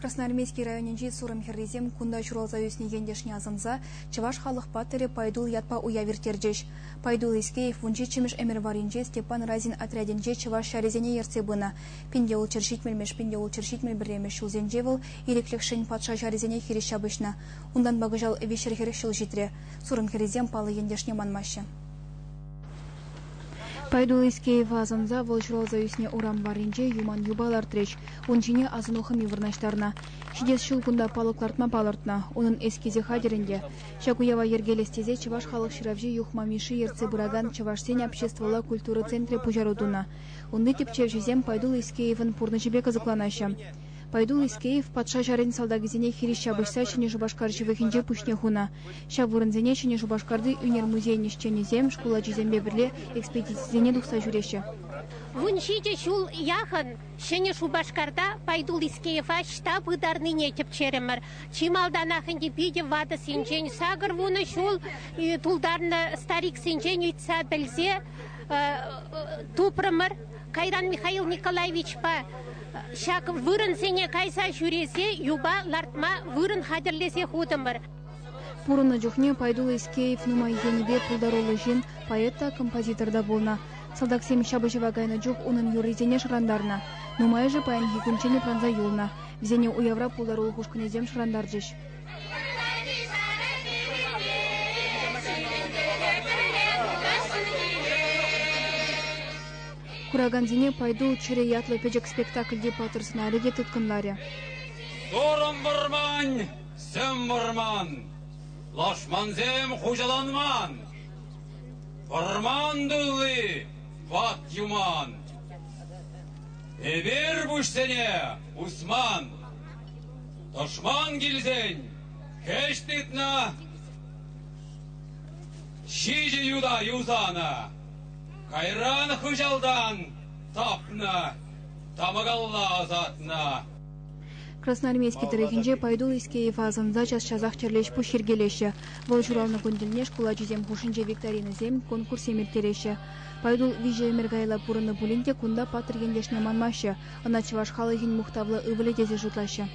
Красноармейский районинчи сурым херризем кунда чуралза юсне ендешне азынза чаваш халық паттыры пайдул ятпа уя виртерджеш. Пайдул Искеев вунчи чимеш эмерваринче Степан Разин отрядинче чаваш шарезене ерце бына. Пинде ул чершитмелмеш, пинде ул чершитмел биремеш шулзенжевыл иреклekшен патша шарезене хирища бышна. Ундан багыжал вечер херек шул житре. Сурым херризем палы ендешне манмаще. Пайдул Искеев азынза вол чуралза юсне урам баринче юман юбалар треч. Унчине азынухым ювырнаштарна. Шидес шылгунда палыклартма палыртна. Унын эскизе хадеринде. Шакуява ергелестезе чаваш халық ширавжи юхмамиши ерце бураган чавашсен обществола культура центре пужарудуна. Унды тепчевжизем Пайдул Искеевын пурнычебе кызыкланаша. Пайдул Искеев патша жарен салдагизене хирища бышса чене жубашкар живыхинже пушне хуна. Ша вырынзене чене жубашкарды үнер музейне шченезем школа жизембе бирле экспедицизене духса жүреше. Вунчиде шул яхан чене жубашкарда Пайдул Искеева штаб ыдарныне тепчеремер. Чималдан ахынде биде вада сенжен сагыр вуны шул тулдарны старик сенжен үйтса білзе тупрымыр. Кайран Михаил Николаевич па шак вырын сене кайса жүресе, юба лартма вырын хадерлесе худымыр. Пурына жухне Пайдул Искеев нумай енебе пулдаролы жин поэта композиторда болна. Салдаксем шабышева гайна жух унын юризене шырандарна. Нумай же паянхи кунчене пранза юлна. Взене уявра пулдаролы хушкынезем шырандар жеш. Кураганзине Пайдул чире ятлы печек спектакльде патырсына реде тұткынлары. Сорым вырман, сем вырман, лашманзем хужаланман. Вырман дулы, ват юман. Эбер бушсене, Усман. Тошман гилзен, хештитна. Шиже юда юзана. Кайран хужалдан тапна, тамагалла азатна. Красноармейский тарихинже Пайдул Искеев азынза час чазах черлеш пуширгелеше. Вол журалны күнділне школа жизем хушинже викторина зем конкурс емертереше. Пайдул виже эмергайла пурыны булинте кунда патыр ендешне манмашы. Ана чаваш халыгин мухтаблы ывыле дезе жутлашы.